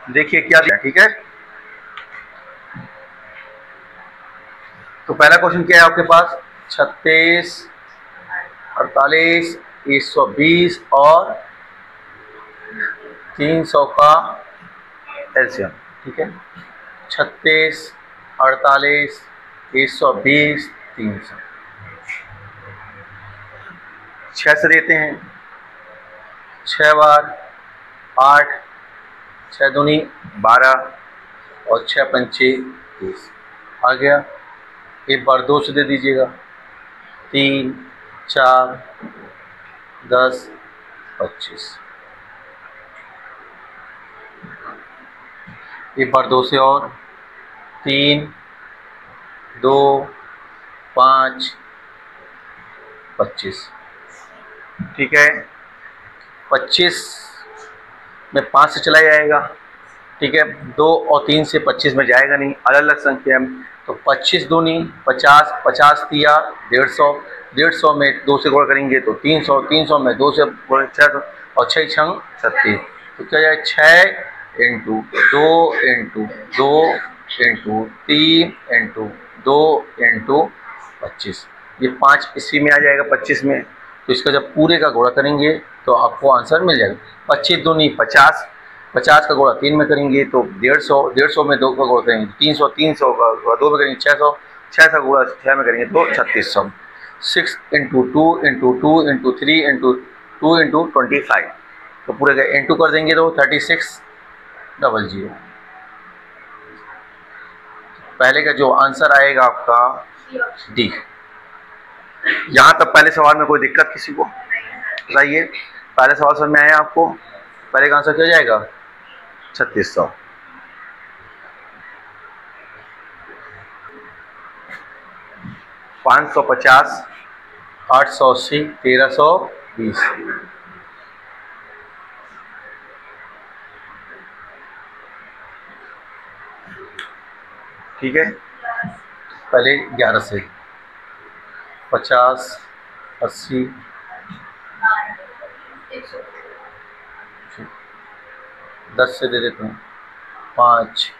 देखिए क्या दिया, ठीक है। तो पहला क्वेश्चन क्या है आपके पास, 36, 48, 120 और 300 का एलसीएम, ठीक है। 36, 48, 120, 300, 6 से देते हैं। 6 बार 8, 6 दूनी 12 और 6 पंचे 30 आ गया। एक बार 2 से दे दीजिएगा। 3, 4, 10, 25। एक बार 2 से और 3, 2, 5, 25, ठीक है। 25 में 5 से चला जाएगा, ठीक है। 2 और 3 से 25 में जाएगा नहीं, अलग अलग संख्या में। तो 25 दूनी 50, 50 दिया 150, 150 में 2 से गुणा करेंगे तो 300, 300 में 2 से गुणा 600 और 6 छंग 36। तो क्या जाए 6 into 2 into 2 into 3 into 2 into 25, ये 5 इसी में आ जाएगा 25 में। तो इसका जब पूरे का गुणा करेंगे तो आपको आंसर मिल जाएगा। 25 दूनी 50, 50 का गुणा 3 में करेंगे तो 150, 150 में 2 का गुणा करेंगे 300, 300 का गुणा 2 में करेंगे 600, 600 का गुणा 6 में करेंगे तो 3600। 6 into 2 into 2 into 3 into 2 into 25, तो पूरे का इंटू कर देंगे तो 3600। पहले का जो आंसर आएगा आपका डी। यहाँ तक पहले सवाल में कोई दिक्कत किसी को बताइए? पहले सवाल समझ में आया आपको? पहले का आंसर क्या जाएगा 3600। 550, 880, 1320, ठीक है। पहले 11 से 50, 80, 10 से दे देते हैं 5,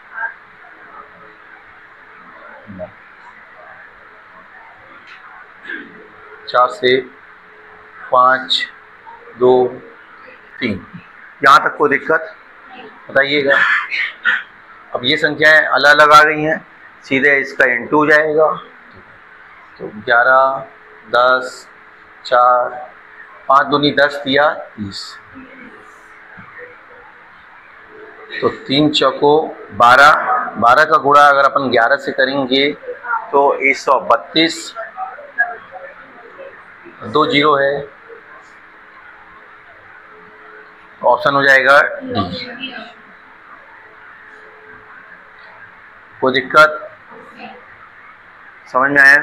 4 से 5, 2, 3। यहाँ तक कोई दिक्कत बताइएगा? अब ये संख्याएं अलग अलग आ गई हैं, सीधे इसका इंटू हो जाएगा। तो 11, 10, 4, 5 दूनी 10 दिया 30, तो 3 चौको 12, 12 का गुणा अगर अपन 11 से करेंगे तो 132, 2 जीरो है, ऑप्शन हो जाएगा डी। कोई दिक्कत समझ में आया?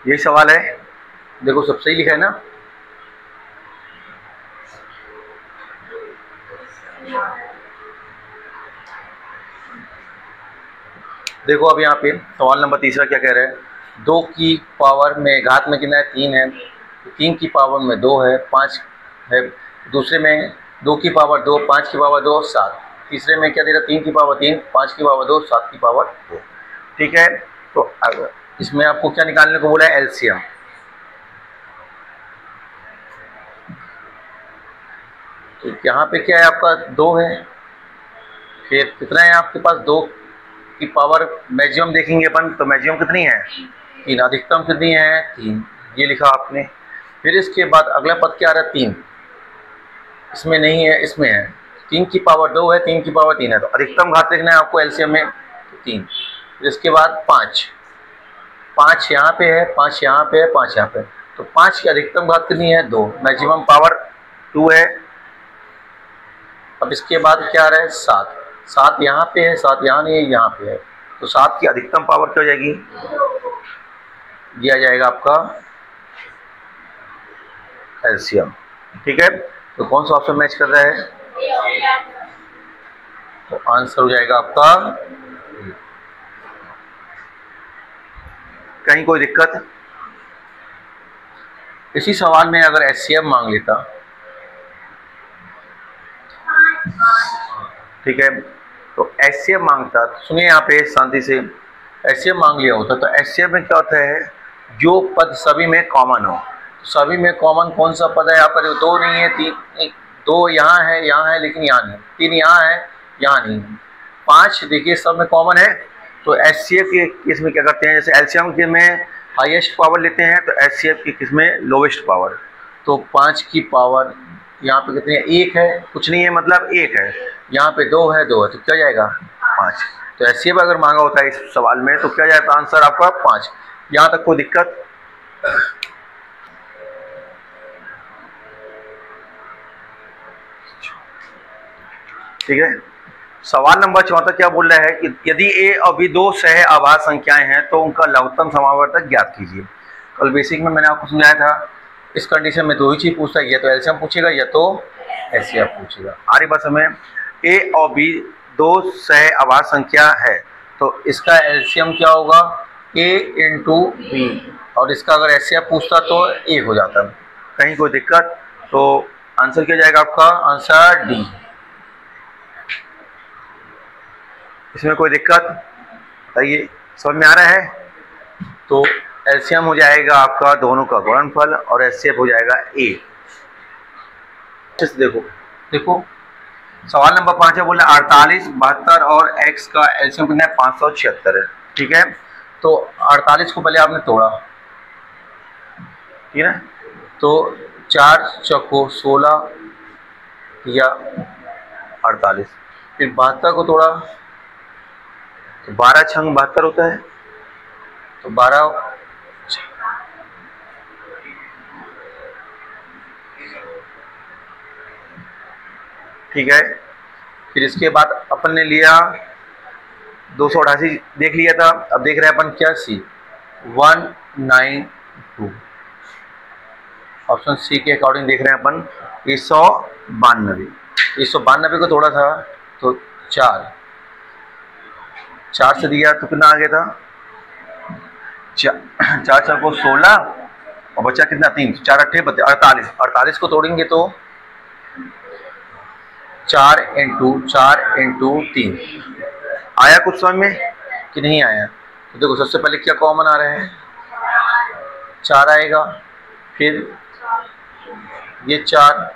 यही सवाल है, देखो सब सही लिखा है ना? देखो अब यहाँ पे सवाल नंबर तीसरा क्या कह रहा है, 2 की पावर में घात में कितना है 3 है, 3 की पावर में 2 है, 5 है। दूसरे में 2 की पावर 2, 5 की पावर 2, 7। तीसरे में क्या दे रहा है 3 की पावर 3, 5 की पावर 2, 7 की पावर 2, ठीक है। तो इसमें आपको क्या निकालने को बोला है, एलसीएम। तो यहाँ पे क्या है आपका 2 है, फिर कितना है आपके पास 2 की पावर मैक्सिमम देखेंगे अपन तो मैक्सिमम कितनी है 3, अधिकतम कितनी है 3, ये लिखा आपने। फिर इसके बाद अगला पद क्या आ रहा है 3, इसमें नहीं है, इसमें है 3 की पावर 2 है, 3 की पावर 3 है, तो अधिकतम घात लिखना है आपको एलसीएम में 3। फिर इसके बाद 5 यहाँ पे है, 5 यहाँ पे है, 5 यहाँ पे, तो 5 की अधिकतम घात कितनी है 2, मैक्सिमम पावर 2 है। अब इसके बाद क्या आ रहा है 7 यहाँ पे है, 7 यहाँ नहीं है, यहाँ पे है, तो 7 की अधिकतम पावर क्या हो जाएगी, दिया जाएगा आपका एलसीएम। ठीक है, तो कौन सा ऑप्शन मैच कर रहा है, तो आंसर हो जाएगा आपका। कहीं कोई दिक्कत? इसी सवाल में अगर एचसीएफ मांग लेता, ठीक है, तो एचसीएफ मांगता, तो सुनिए यहाँ पे शांति से, एचसीएफ मांग लिया होता तो एचसीएफ में क्या होता है, जो पद सभी में कॉमन हो। सभी में कॉमन कौन सा पद है, यहाँ पर 2 नहीं है, 3, 2 यहाँ है लेकिन यहाँ नहीं, 3 यहाँ है, यहाँ नहीं, 5 देखिए सब में कॉमन है। तो एचसीएफ के केस में क्या करते हैं, जैसे एलसीएम के में हाईएस्ट पावर लेते हैं, तो एचसीएफ के केस में लोवेस्ट पावर। तो 5 की पावर यहाँ पे कितनी है, 1 है, कुछ नहीं है मतलब 1 है, यहाँ पे 2 है, तो क्या जाएगा 5। तो एचसीएफ अगर मांगा होता है इस सवाल में तो क्या जाएगा आंसर आपका 5। यहाँ तक कोई दिक्कत? ठीक है, सवाल नंबर 74 क्या बोल रहा है कि यदि ए और बी 2 सह आभाज्य संख्याएं हैं तो उनका लघुत्तम समावर्तक ज्ञात कीजिए। कल बेसिक में मैंने आपको समझाया था, इस कंडीशन में 2 ही चीज पूछता है, या तो एलसीएम पूछेगा या तो एचसीएफ पूछेगा। आ रही बात हमें, ए और बी 2 सह आभाज्य संख्या है तो इसका एलसीएम क्या होगा, ए इंटू बी, और इसका अगर एचसीएफ पूछता तो ए हो जाता। कहीं कोई दिक्कत? तो आंसर क्या जाएगा आपका, आंसर डी। इसमें कोई दिक्कत बताइए, समझ में आ रहा है? तो एलसीएम हो जाएगा आपका दोनों का गुणनफल और एचसीएफ हो जाएगा ए। देखो सवाल नंबर 5 है, बोले 48, 72 और x का एलसीएम कितना है 576 है। ठीक है, तो 48 को पहले आपने तोड़ा, ठीक है, तो 4 चौको 16 या 48, फिर 72 को तोड़ा तो 12 छंग 72 होता है, तो 12, ठीक है। फिर इसके बाद अपन ने लिया 288 देख लिया था, अब देख रहे हैं अपन क्या सी 192, ऑप्शन सी के अकॉर्डिंग देख रहे हैं अपन 192 को तोड़ा था तो 4 से दिया तो कितना आ गया था 4 को 16 और बचा कितना 3, 4 8 48, 48 को तोड़ेंगे तो 4 इंटू 3 आया कुछ समझ में कि नहीं आया? तो देखो सबसे पहले क्या कॉमन आ रहा है 4 आएगा, फिर ये 4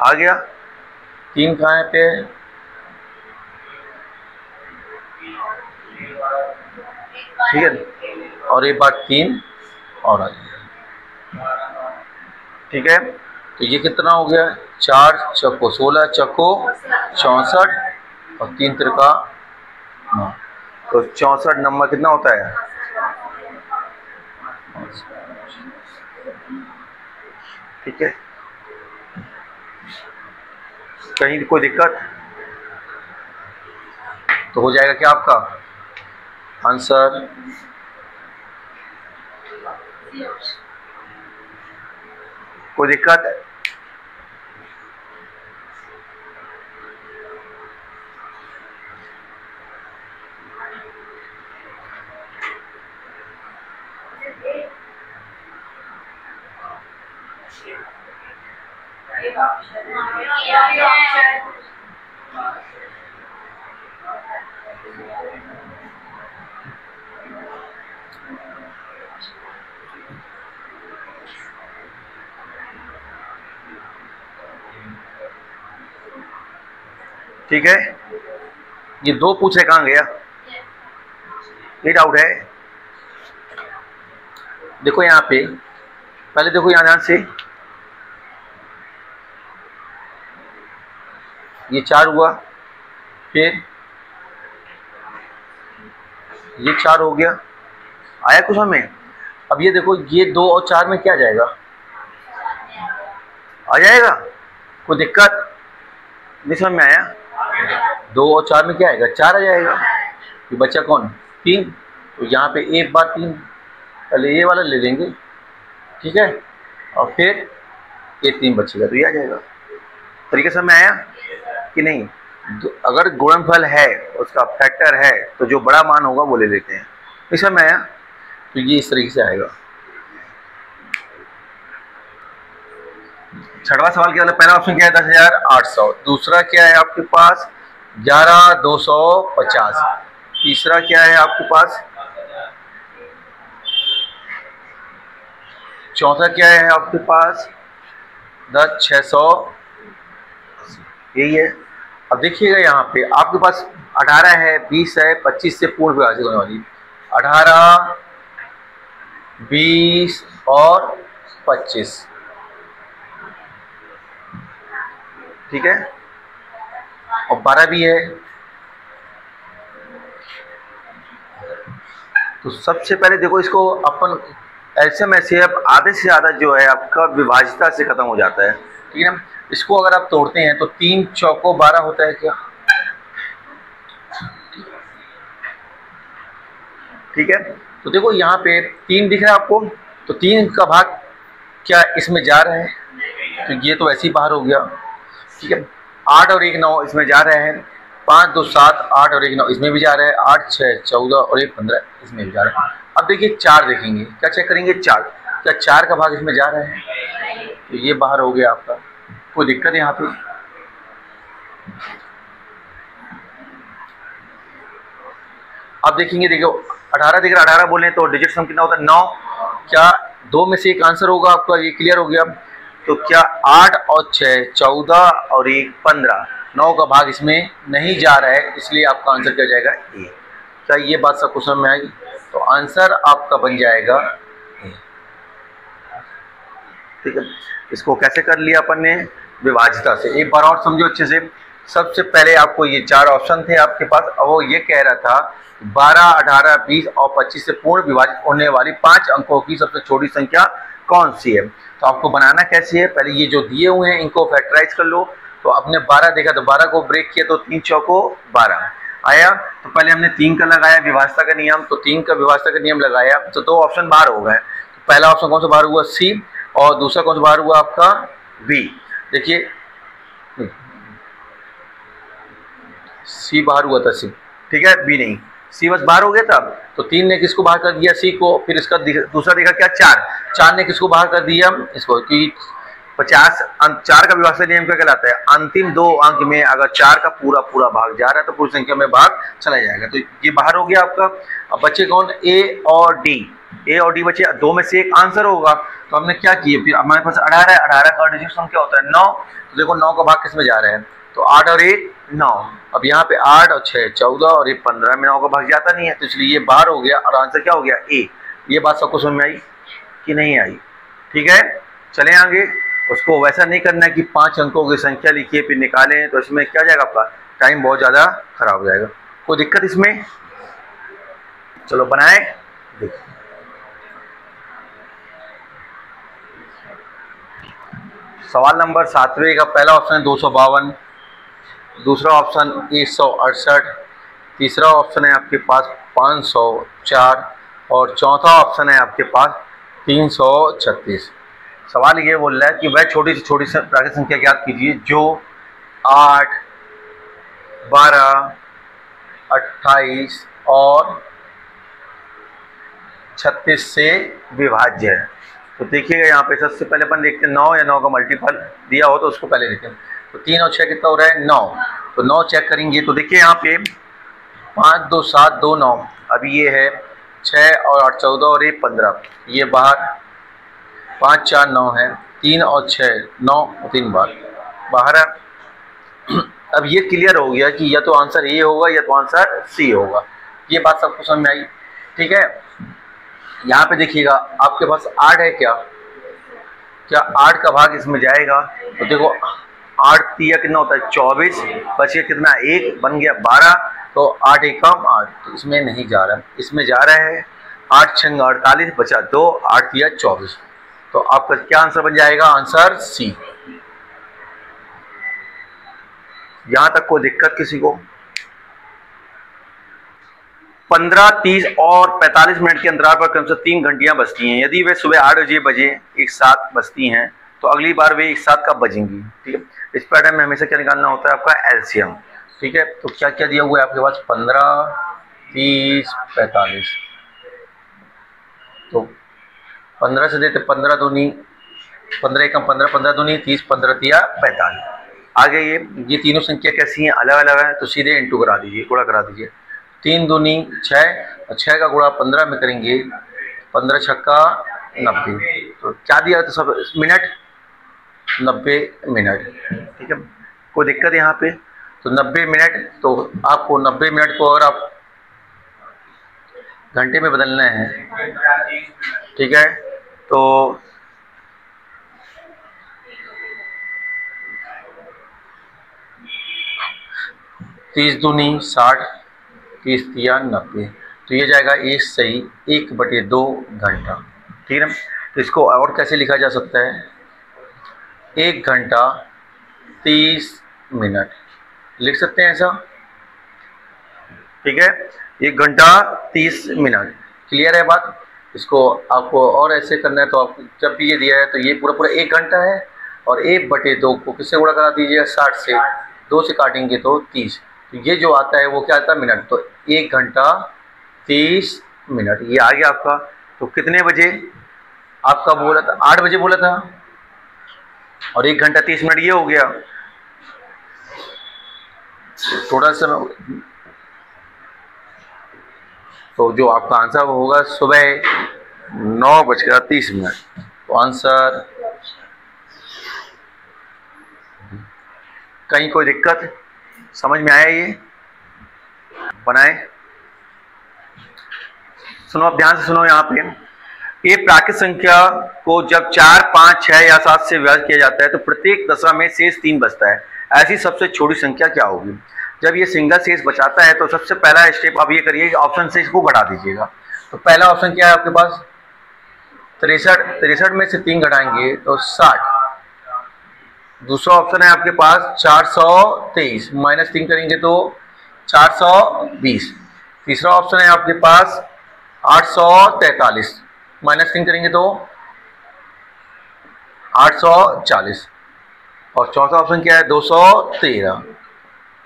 आ गया, 3 कहाँ है पे, ठीक है, और एक बार 3 और आ गया। ठीक है, तो ये कितना हो गया 4 चौको 16 चौको 64 और 3 तिरका 9, तो 64 नंबर कितना होता है, ठीक है। कहीं कोई दिक्कत? तो हो जाएगा क्या आपका आंसर, कोई दिक्कत? ठीक है, ये 2 पूछ रहे कहाँ गया, ये डाउट है। देखो यहाँ पे पहले देखो यहाँ ध्यान से, ये 4 हुआ, फिर ये 4 हो गया, आया कुछ हमें। अब ये देखो, ये 2 और 4 में क्या जाएगा, आ जाएगा, कोई दिक्कत नहीं समझ में आया। 2 और 4 में क्या आएगा, 4 आ जाएगा। ये बच्चा कौन, 3, तो यहाँ पे एक बार 3, पहले ये वाला ले लेंगे, ठीक है, और फिर ये 3 बचेगा तो ये आ जाएगा। तरीके समझ में आया कि नहीं। अगर गुणनफल है, उसका फैक्टर है, तो जो बड़ा मान होगा वो ले लेते हैं। समझ में आया, तो ये इस तरीके से आएगा। छठवां सवाल क्या है, पहला ऑप्शन क्या है 10,800, दूसरा क्या है आपके पास 11,250, तीसरा क्या है आपके पास, चौथा क्या है आपके पास 10,600, यही है। अब देखिएगा यहाँ पे आपके पास 18 है, 20 है, 25 से पूर्ण विभाजित होने वाली, 18, 20 और 25, ठीक है, और 12 भी है। तो सबसे पहले देखो, इसको अपन ऐसे में से अब आधे से ज़्यादा जो है आपका विभाजिता से खत्म हो जाता है, ठीक है ना। इसको अगर आप तोड़ते हैं तो 3 चौको 12 होता है क्या, ठीक है। तो देखो यहाँ पे 3 दिख रहा है आपको, तो 3 का भाग क्या इसमें जा रहा है, तो ये तो ऐसे ही बाहर हो गया, ठीक है। 8 और 1 9 इसमें जा रहे हैं, 5 2 7, 8 और 1 9 इसमें भी जा रहा है, 8 6 14 और 1 15 इसमें भी जा रहा है। अब देखिए 4 देखेंगे, क्या चेक करेंगे, 4, क्या 4 का भाग इसमें जा रहा है, तो ये बाहर हो गया आपका, कोई दिक्कत है यहाँ पे। अब देखेंगे, देखो 18 दिख रहा, 18 बोले तो डिजिट सम कितना होता है 9, क्या 2 में से एक आंसर होगा आपका, ये क्लियर हो गया। तो क्या 8 और 6 14 और 1 15, 9 का भाग इसमें नहीं जा रहा है, इसलिए आपका आंसर क्या जाएगा ए। क्या ये बात सब कुछ समझ में आएगी, तो आंसर आपका बन जाएगा ए, ठीक है। इसको कैसे कर लिया अपन ने, विभाजिता से। एक बार और समझो अच्छे से। सबसे पहले आपको ये 4 ऑप्शन थे आपके पास, और वो ये कह रहा था 12, 18, 20 और 25 से पूर्ण विभाजित होने वाली 5 अंकों की सबसे छोटी संख्या कौन सी है। तो आपको बनाना कैसे है, पहले ये जो दिए हुए हैं इनको फैक्टराइज कर लो। तो आपने 12 देखा, तो 12 को ब्रेक किया तो 3 चौको 12 आया, तो पहले हमने 3 का लगाया विभाजिता का नियम, तो 3 का विभाजिता का नियम लगाया, तो 2 ऑप्शन बाहर हो गए। तो पहला ऑप्शन कौन सा बाहर हुआ, सी, और दूसरा कौन सा बाहर हुआ आपका, बी। देखिए सी बाहर हुआ था, सी, ठीक है, बी नहीं, सी बस बाहर हो गया था। तो 3 ने किसको बाहर कर दिया, सी को, फिर इसका दूसरा देखा क्या 4 ने किसको बाहर कर दिया, इसको, कि 50 4 का विभाजन नियम क्या कहलाता है, अंतिम 2 अंक में अगर 4 का पूरा पूरा भाग जा रहा है तो पूरी संख्या में भाग चला जाएगा, तो ये बाहर हो गया आपका। अब बच्चे कौन, ए और डी, ए और डी बचे, 2 में से एक आंसर होगा। तो हमने क्या किया, फिर हमारे पास 18 है, 18 का डिजिट सम क्या होता है 9, तो देखो 9 का भाग किस में जा रहा है, तो 8 और 1 9। अब यहाँ पे 8 और 6 14 और 1 15 में 9 का भाग जाता नहीं है, तो इसलिए ये बाहर हो गया और आंसर क्या हो गया ए। ये बात सबको समझ में आई कि नहीं आई, ठीक है। चले आगे, उसको वैसा नहीं करना है कि 5 अंकों की संख्या लिखिए फिर निकालें, तो इसमें क्या जाएगा आपका टाइम बहुत ज़्यादा खराब हो जाएगा। कोई दिक्कत इसमें, चलो बनाए। सवाल नंबर 7वें का पहला ऑप्शन है 252, दूसरा ऑप्शन 168, तीसरा ऑप्शन है आपके पास 504 और चौथा ऑप्शन है आपके पास 336। सवाल ये बोल रहा है कि वह छोटी से छोटी प्राकृतिक संख्या ज्ञात कीजिए जो 8, 12, 28 और 36 से विभाज्य है। तो देखिएगा यहाँ पे सबसे पहले अपन देखते हैं 9 या 9 का मल्टीपल दिया हो तो उसको पहले देखते हैं। तो 3 और 6 कितना हो रहा है 9, तो 9 चेक करेंगे तो देखिए यहाँ पे 5 2 7 2 9, अभी ये है 6 और 8 14 और 1 15, ये बाहर 5 4 9 है, 3 और 6 9 और 3 बाहर है। अब ये क्लियर हो गया कि या तो आंसर ए होगा या तो आंसर सी होगा, ये बात सबको समझ में आई, ठीक है। यहाँ पे देखिएगा आपके पास 8 है क्या, क्या 8 का भाग इसमें जाएगा? तो देखो 8 तिया कितना होता है 24, बचे कितना 1 बन गया 12, तो 8 एकम 8, तो इसमें नहीं जा रहा है, इसमें जा रहा है 8 छंग 48 बचा 2, 8 तिया 24। तो आपका क्या आंसर बन जाएगा? Answer C. यहां तक कोई दिक्कत किसी को? 15, 30 और 45 मिनट के अंतराल पर कम से 3 घंटियां बजती हैं। यदि वे सुबह 8 बजे एक साथ बजती हैं तो अगली बार वे एक साथ कब बजेंगी? ठीक है, इस पैटर्न में हमेशा क्या निकालना होता है? आपका एलसीएम। ठीक है, तो क्या क्या दिया हुआ है आपके पास? 15, 30, 45। तो 15 से देते 15 दूनी 15 एकम 15, 15 दूनी 30, 15 तिया 45। आगे ये तीनों संख्या कैसी हैं? अलग अलग है, तो सीधे इंटू करा दीजिए, गुणा करा दीजिए। 3 दूनी 6 और 6 का गुणा 15 में करेंगे, 15 छक्का 90। तो क्या दिया तो सब मिनट 90 मिनट। ठीक है, कोई दिक्कत यहाँ पे? तो 90 मिनट, तो आपको 90 मिनट को अगर आप घंटे में बदलना है, ठीक है, तो 30 दूनी 60, 30 तिया 90, तो ये जाएगा एक सही 1/2 घंटा। ठीक है, तो इसको और कैसे लिखा जा सकता है? 1 घंटा 30 मिनट लिख सकते हैं ऐसा। ठीक है, 1 घंटा 30 मिनट। क्लियर है बात? इसको आपको और ऐसे करना है, तो आप जब भी ये दिया है तो ये पूरा पूरा 1 घंटा है, और 1/2 को किससे गुणा करा दीजिए? 60 से, 2 से काटेंगे तो 30, तो ये जो आता है वो क्या आता है? मिनट। तो 1 घंटा 30 मिनट ये आ गया आपका। तो कितने बजे आपका बोला था? 8 बजे बोला था, और 1 घंटा 30 मिनट ये हो गया। थोड़ा सा तो जो आपका आंसर होगा सुबह 9:30। तो आंसर, कहीं कोई दिक्कत समझ में आया? ये बनाए, सुनो, अब ध्यान से सुनो। यहाँ पे ये प्राकृत संख्या को जब 4, 5, 6 या 7 से विभाजित किया जाता है तो प्रत्येक दशा में शेष 3 बचता है। ऐसी सबसे छोटी संख्या क्या होगी? जब ये सिंगल शेष बचाता है तो सबसे पहला स्टेप अब ये करिए कि ऑप्शन से इसको घटा दीजिएगा। तो पहला ऑप्शन क्या है आपके पास? 63 में से 3 घटाएंगे तो 60। दूसरा ऑप्शन है आपके पास 423, -3 करेंगे तो 420। तीसरा ऑप्शन है आपके पास 843, -3 करेंगे तो 840। और चौथा ऑप्शन क्या है? 213,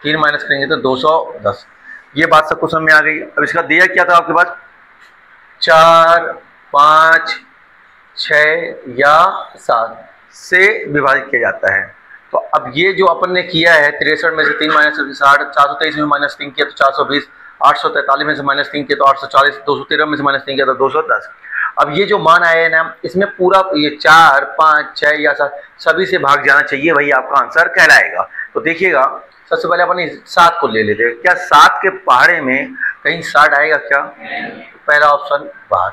3 माइनस करेंगे तो 210। ये बात सबको समझ में आ गई? अब इसका दिया क्या था आपके पास? 4, 5, 6 या 7 से विभाजित किया जाता है। तो अब ये जो अपन ने किया है 63 में से 3 माइनस 60, 423 में -3 किया तो 420, 843 में से -3 किया तो 840, 213 में से -3 किया तो 210। अब ये जो मान आए हैं ना, इसमें पूरा ये 4, 5, 6 या 7 सभी से भाग जाना चाहिए, वही आपका आंसर कहलाएगा। तो देखिएगा, सबसे पहले अपन 7 को ले लेते हैं। क्या 7 के पहाड़े में कहीं 60 आएगा क्या? पहला ऑप्शन बाहर।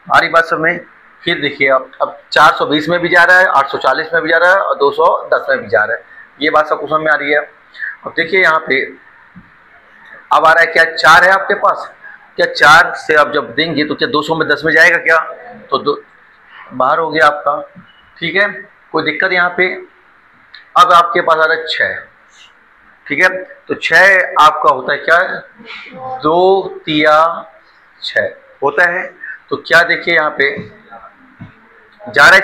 आ रही बात सब में? फिर देखिए अब 420 में भी जा रहा है, 840 में भी जा रहा है, और 210 में भी जा रहा है। ये बात सबको समझ में आ रही है? अब देखिए यहाँ पे अब आ रहा है क्या? 4 है आपके पास। क्या 4 से अब जब देंगे तो क्या 200 में 10 में जाएगा क्या? तो बाहर हो गया आपका। ठीक है, कोई दिक्कत यहाँ पे? अब आपके पास आ रहा है 6। ठीक है, तो 6 आपका होता है क्या? 2 तिया 6 होता है। तो क्या देखिए यहाँ पे जा रहा है,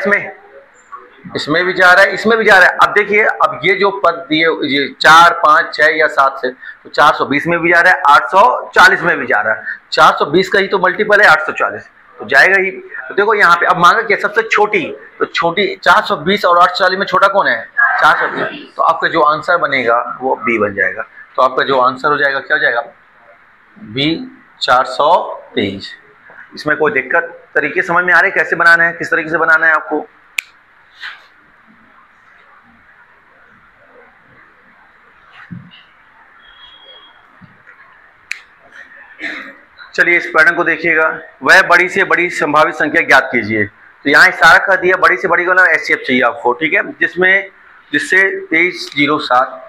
इसमें भी जा रहा है, इसमें भी जा रहा है। अब देखिए, अब ये जो पद दिए, ये 4, 5, 6 या 7 से, तो 420 में भी जा रहा है, 840 में भी जा रहा है। 420 का ही तो मल्टीपल है 840, तो जाएगा ही। तो देखो यहाँ पे अब मांगा क्या? सबसे छोटी। तो छोटी 420 और 840 में छोटा कौन है? 420। तो आपका जो आंसर बनेगा वो बी बन जाएगा। तो आपका जो आंसर हो जाएगा क्या हो जाएगा? बी, 423। इसमें कोई दिक्कत? तरीके समझ में आ रहे कैसे बनाना है, किस तरीके से बनाना है आपको? चलिए इस पैटर्न को देखिएगा। वह बड़ी से बड़ी संभावित संख्या ज्ञात कीजिए। तो यहाँ इशारा कर दिया, बड़ी से बड़ी को ना HCF चाहिए आपको, ठीक है, जिससे 2307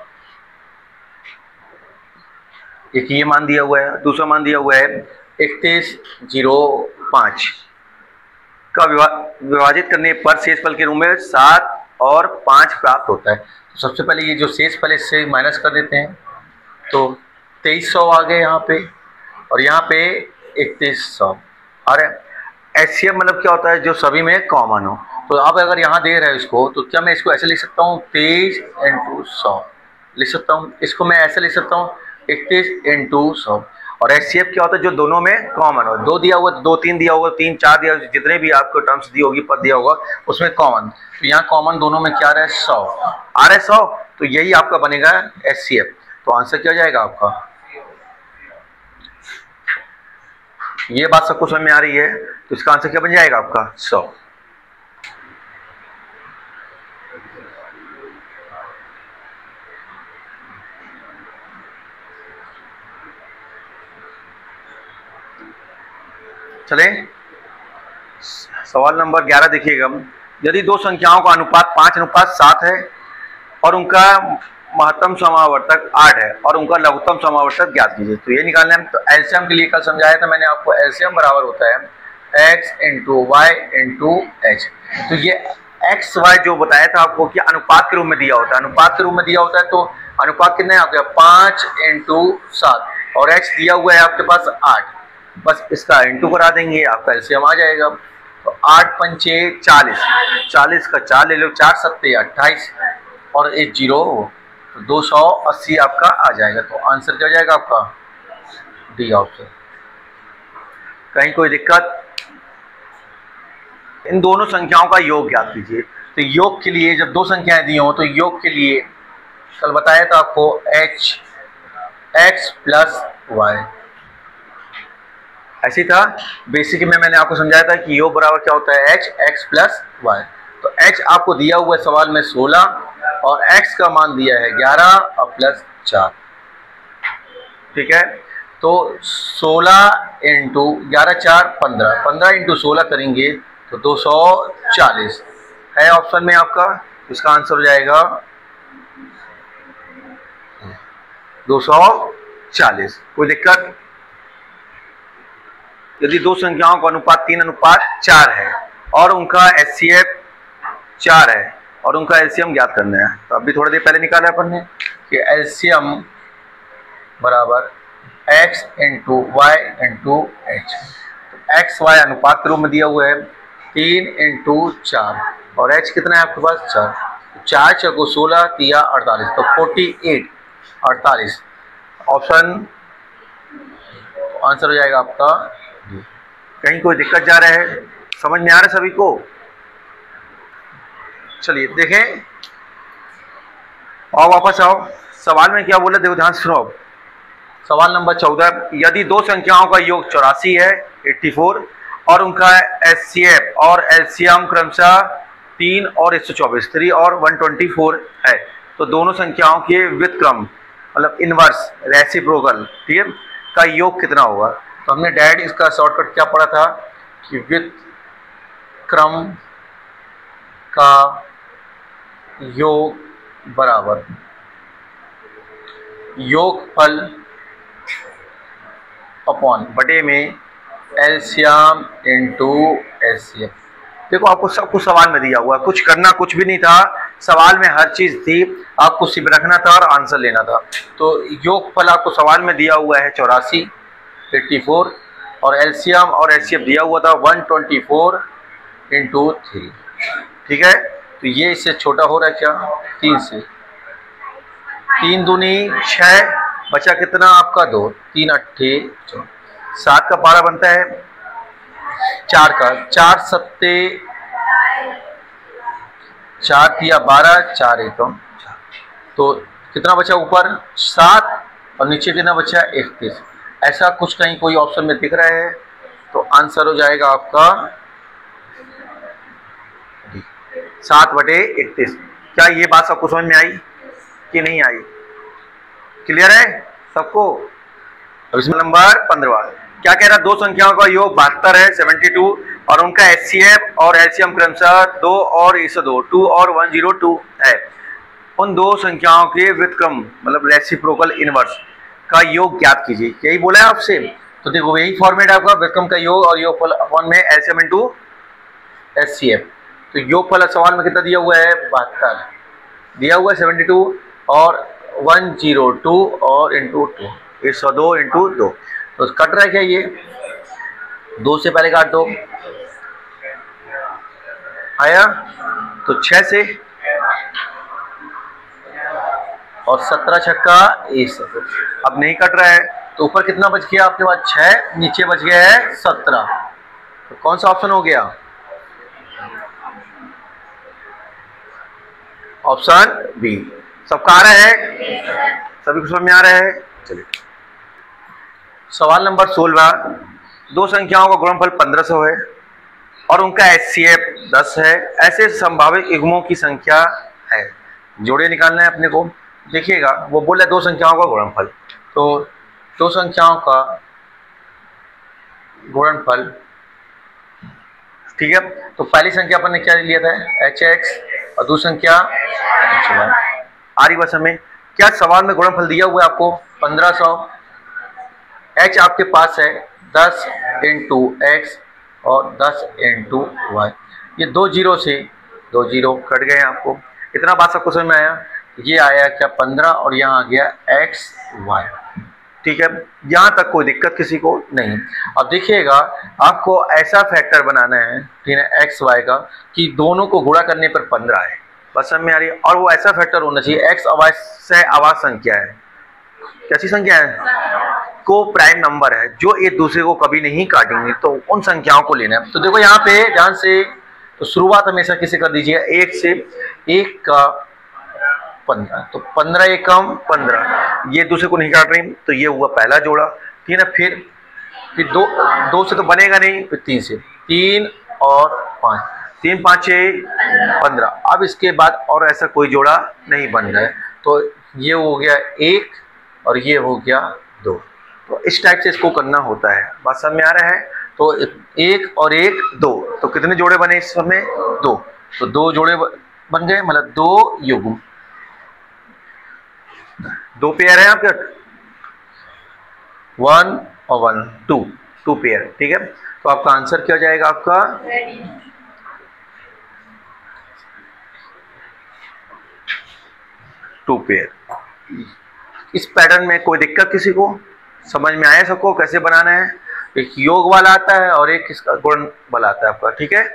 एक ये मान दिया हुआ है, दूसरा मान दिया हुआ है 3105 का विभाजित करने पर शेषफल के रूप में 7 और 5 प्राप्त होता है। तो सबसे पहले ये जो शेषफल इससे माइनस कर देते हैं, तो 2300 आ गए यहाँ पे, और यहाँ पे 3100। और HCF मतलब क्या होता है, जो सभी में कॉमन हो। तो अब अगर यहाँ दे रहे हैं इसको, तो क्या मैं इसको ऐसे लिख सकता हूँ 23 × 100 लिख सकता हूँ, इसको मैं ऐसे लिख सकता हूँ 31 × 100। और HCF क्या होता है, जो दोनों में कॉमन हो, 2 दिया हुआ तो 2, 3 दिया होगा, 3, 4 दिया, जितने भी आपको टर्म्स दी होगी, पद दिया होगा, उसमें कॉमन। तो यहाँ कॉमन दोनों में क्या आ रहा है, 100 आ रहा है 100, तो यही आपका बनेगा HCF। तो आंसर क्या हो जाएगा आपका, ये बात सबको समझ में आ रही है, तो इसका आंसर क्या बन जाएगा आपका 100। चले सवाल नंबर 11 देखिएगा। यदि दो संख्याओं का अनुपात 5:7 है और उनका महत्तम समावर्तक 8 है और उनका लघुत्तम समावर्तक ज्ञात कीजिए। तो ये निकालना है। तो एलसीएम के लिए कल समझाया था मैंने आपको, एलसीएम बराबर होता है x × y × h। तो ये एक्स वाई जो बताया था आपको कि अनुपात के रूप में दिया होता है, अनुपात के रूप में दिया होता है। तो अनुपात कितने है आपके 5 × 7 और x दिया हुआ है आपके पास 8, बस इसका इंटू करा देंगे, आपका एलसीएम आ जाएगा। तो 8 × 5 = 40, 40 का 4 ले लो, 4 × 7 = 28 और 1 0, तो 280 आपका आ जाएगा। तो आंसर क्या हो जाएगा आपका डी ऑप्शन। कहीं कोई दिक्कत? इन दोनों संख्याओं का योग ज्ञात कीजिए। तो योग के लिए जब दो संख्याएं दी हो, तो योग के लिए कल बताया था आपको x + y, ऐसी था बेसिक में मैंने आपको समझाया था कि योग बराबर क्या होता है x + y। तो x आपको दिया हुआ है सवाल में 16 और x का मान दिया है 11 और +4, ठीक है। तो 16 × 11 4 15, 15 × 16 करेंगे तो 240 है ऑप्शन में आपका। इसका आंसर हो जाएगा 240। कोई दिक्कत? यदि दो संख्याओं का अनुपात 3:4 है और उनका HCF 4 है और उनका एलसीएम ज्ञात करना है, तो अभी थोड़ी देर पहले निकाला अपन ने कि एलसीएम बराबर x × y × h। तो x y अनुपात के रूप में दिया हुआ है 3 × 4 और h कितना है आपके पास 4, 4 × 4 = 16, 3 × 48, तो 48 48 ऑप्शन आंसर हो जाएगा आपका। कहीं कोई दिक्कत जा रहा है? समझ में आ रहा है सभी को? चलिए देखें और वापस आओ। सवाल में क्या बोला देखो ध्यान से सुनो। सवाल नंबर 14, यदि दो संख्याओं का योग 84 है 84 और उनका HCF और एलसीएम क्रमशः 3 और 124 3 और 124 है, तो दोनों संख्याओं के व्युत्क्रम मतलब इनवर्स रेसिप्रोकल, ठीक है, का योग कितना होगा। तो हमने डायरेक्ट इसका शॉर्टकट क्या पढ़ा था कि व्युत्क्रम का योग बराबर योगफल अपॉन बटे में एलसीएम × HCF। देखो आपको सब कुछ सवाल में दिया हुआ, कुछ करना कुछ भी नहीं था, सवाल में हर चीज थी, आपको सिर्फ रखना था और आंसर लेना था। तो योगफल आपको सवाल में दिया हुआ है 84 84 और एलसीएम और HCF दिया हुआ था 124 × 3, ठीक है। तो ये इससे छोटा हो रहा है क्या 3 से, 3 दूनी 6, बचा कितना आपका 2, 3 8 7 का 12 बनता है 4 का, 4 7 4 3 12 4 1 तो कितना बचा ऊपर 7 और नीचे कितना बचा 31। ऐसा कुछ कहीं कोई ऑप्शन में दिख रहा है, तो आंसर हो जाएगा आपका 7/31। क्या ये बात सबको समझ में आई कि नहीं आई? क्लियर है सबको? अब इसमें नंबर 15 क्या कह रहा है, दो संख्याओं का योग 72 है 72 और उनका HCF और LCM क्रमशः 2 और 102, 2 और 102 है। उन दो संख्याओं के व्युत्क्रम मतलब रेसिप्रोकल इनवर्स का योग ज्ञात कीजिए, यही बोला है आपसे। तो देखो यही फॉर्मेट है आपका, व्युत्क्रम का योग और योगफल अपॉन में LCM इंटू HCF। तो योगफल सवाल में कितना दिया हुआ है, 72 दिया हुआ है, 72 और 102 और इंटू 2, 102 इंटू 2। तो कट रहा है क्या, ये 2 से पहले काट दो, आया तो 6 से और 17 छक्का 100। अब नहीं कट रहा है तो ऊपर कितना बच गया आपके पास, 6, नीचे बच गया है 17। तो कौन सा ऑप्शन हो गया, ऑप्शन बी। सबका आ रहा है, सभी को समझ में आ रहा है। चलिए सवाल नंबर 16, दो संख्याओं का गुणनफल 1500 है और उनका HCF 10 है, ऐसे संभावित युग्मों की संख्या है, जोड़े निकालना है अपने को। देखिएगा वो बोला दो संख्याओं का गुणनफल, तो दो संख्याओं का गुणनफल, ठीक है। तो पहली संख्या अपन ने क्या लिया था, HX, और दूसरी संख्या HY। आ रही बस हमें क्या सवाल में गुणनफल दिया हुआ है आपको 1500, H आपके पास है 10 इंटू X और 10 इंटू Y। ये 2 जीरो से 2 जीरो कट गए आपको, इतना बात सबको समझ में आया। ये आया क्या 15 और यहाँ आ गया XY, ठीक है, यहाँ तक कोई दिक्कत किसी को नहीं। अब देखिएगा आपको ऐसा फैक्टर बनाना है, ठीक है, XY का, कि दोनों को गुणा करने पर 15 है, बस समझ में आ रही है। और वो ऐसा फैक्टर होना चाहिए X और Y से आवाज संख्या है, कैसी संख्या है, को प्राइम नंबर है, जो एक दूसरे को कभी नहीं काटेंगे, तो उन संख्याओं को लेना है। तो देखो यहाँ पे ध्यान से, तो शुरुआत हमेशा किसे कर दीजिए, 1 से, 1 का 15, तो 15 एकम 15, ये दूसरे को नहीं काट रही, तो ये हुआ पहला जोड़ा, ठीक है ना। फिर 2 से तो बनेगा नहीं, फिर 3 से, 3 और 5, 3 5 6 15। अब इसके बाद और ऐसा कोई जोड़ा नहीं बन रहा है, तो ये हो गया 1 और ये हो गया 2। तो इस टाइप से इसको करना होता है, बात समझ में आ रहा है। तो 1 और 1 2, तो कितने जोड़े बने इस समय, 2, तो 2 जोड़े बन गए, मतलब 2 युग्म, 2 पेयर है आपके, 1 और 1, 2 पेयर, ठीक है। तो आपका आंसर क्या हो जाएगा, आपका 2 पेयर। इस पैटर्न में कोई दिक्कत किसी को, समझ में आया सबको कैसे बनाना है। एक योग वाला आता है और एक इसका गुण वाला आता है आपका, ठीक है।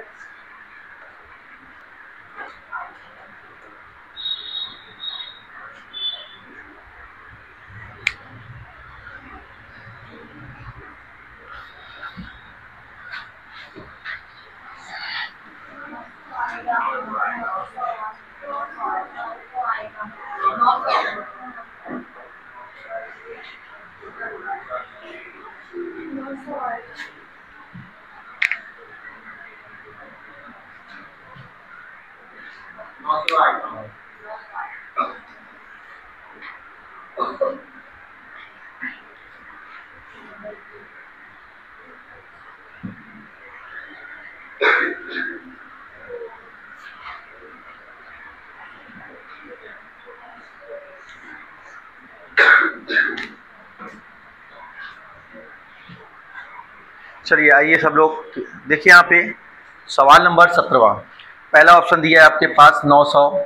चलिए आइए सब लोग देखिए, यहाँ पे सवाल नंबर 17, पहला ऑप्शन दिया है आपके पास 900,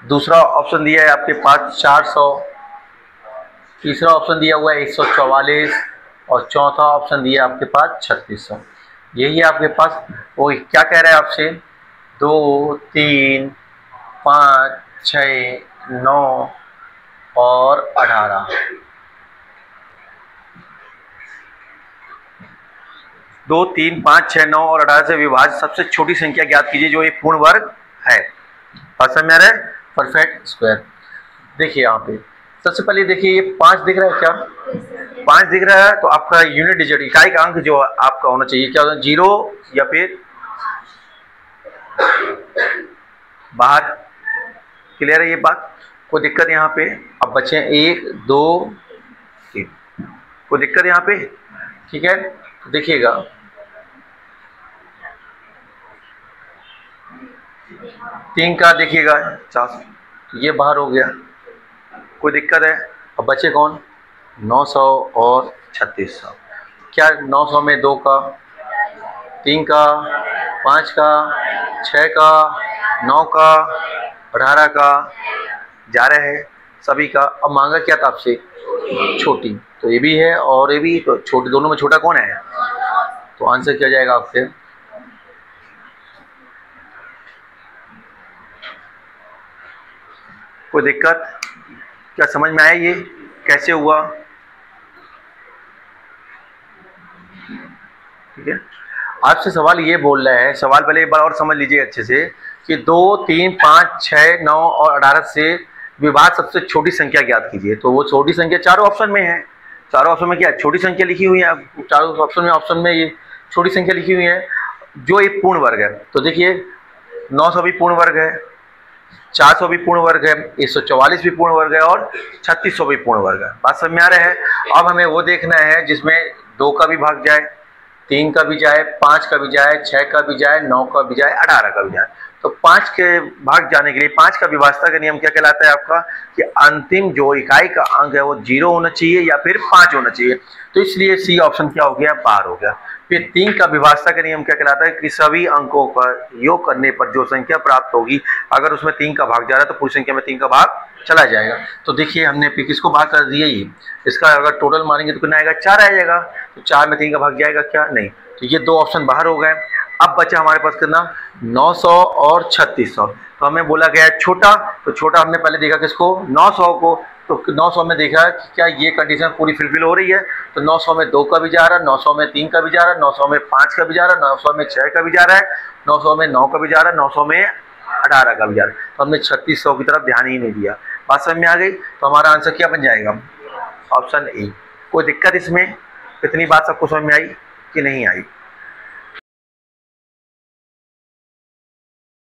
दूसरा ऑप्शन दिया है आपके पास 400, तीसरा ऑप्शन दिया हुआ है 144 और चौथा ऑप्शन दिया है आपके पास 3600। यही है आपके पास। वो क्या कह रहा है आपसे, 2 3 5 6 9 और 18, 2 3 5 6 9 और 18 से विभाजित सबसे छोटी संख्या ज्ञात कीजिए जो एक पूर्ण वर्ग है। समझ में आ रहा है, परफेक्ट स्क्वायर। देखिए यहाँ पे सबसे पहले देखिए ये 5 दिख रहा है क्या, 5 दिख रहा है, तो आपका यूनिट डिजिट इकाई का अंक जो आपका होना चाहिए क्या होता है, 0 या फिर बाहर। क्लियर है ये बात, कोई दिक्कत यहाँ पे। अब बचे 1 2 3, कोई दिक्कत यहाँ पे, ठीक है। तो देखिएगा 3 का देखिएगा 400, तो ये बाहर हो गया, कोई दिक्कत है। अब बचे कौन, 900 और 3600। क्या 900 में 2 का, 3 का, 5 का, 6 का, 9 का, 18 का, जा रहे हैं सभी का। अब मांगा क्या था आपसे, छोटी, तो ये भी है और ये भी, तो छोटी दोनों में छोटा कौन है, तो आंसर क्या जाएगा आपसे, कोई दिक्कत, क्या समझ में आया ये कैसे हुआ, ठीक है। आपसे सवाल ये बोल रहा है, सवाल पहले एक बार और समझ लीजिए अच्छे से कि 2, 3, 5, 6, 9 और 18 से विभाज्य सबसे छोटी संख्या ज्ञात कीजिए। तो वो छोटी संख्या चारों ऑप्शन में है, चारों ऑप्शन में क्या छोटी संख्या लिखी हुई है, चारों ऑप्शन में ये छोटी संख्या लिखी हुई है जो एक पूर्ण वर्ग है। तो देखिए 900 भी पूर्ण वर्ग है, 400 भी पूर्ण वर्ग है, 144 भी पूर्ण वर्ग है और 3600 भी पूर्ण वर्ग है। बात समझ में आ रहा है। अब हमें वो देखना है जिसमें 2 का भी भाग जाए, 3 का भी जाए, 5 का भी जाए, 6 का भी जाए, 9 का भी जाए, 18 का भी जाए। तो 5 के भाग जाने के लिए 5 का विभाज्यता का नियम क्या कहलाता है आपका, कि अंतिम जो इकाई का अंक है वो 0 होना चाहिए या फिर 5 होना चाहिए। तो इसलिए सी ऑप्शन क्या हो गया, बाहर हो गया। फिर 3 का विभाज्यता का नियम क्या कहलाता है, कि सभी अंकों का योग करने पर जो संख्या प्राप्त होगी, अगर उसमें 3 का भाग जा रहा है तो पूरी संख्या में 3 का भाग चला जाएगा। तो देखिए हमने किसको भाग कर दिया, ही इसका अगर टोटल मारेंगे तो कितना आएगा, 4 आ जाएगा। तो 4 में 3 का भाग जाएगा क्या, नहीं। तो ये 2 ऑप्शन बाहर हो गए। अब बचा हमारे पास कितना, 900 और 3600। तो हमें बोला गया छोटा, तो छोटा हमने पहले देखा किसको, 900 को। तो 900 में देखा कि क्या ये कंडीशन पूरी फुलफिल हो रही है, तो 900 में 2 का भी जा रहा है, 900 में 3 का भी जा रहा है, 900 में 5 का भी जा रहा है, 900 में 6 का भी जा रहा है, 900 में 9 का भी जा रहा है, 900 में 18 का भी जा रहा है। तो हमने 3600 की तरफ ध्यान ही नहीं दिया। बात समझ में आ गई। तो हमारा आंसर क्या बन जाएगा, ऑप्शन ए। कोई दिक्कत इसमें, इतनी बात सबको समझ में आई कि नहीं आई।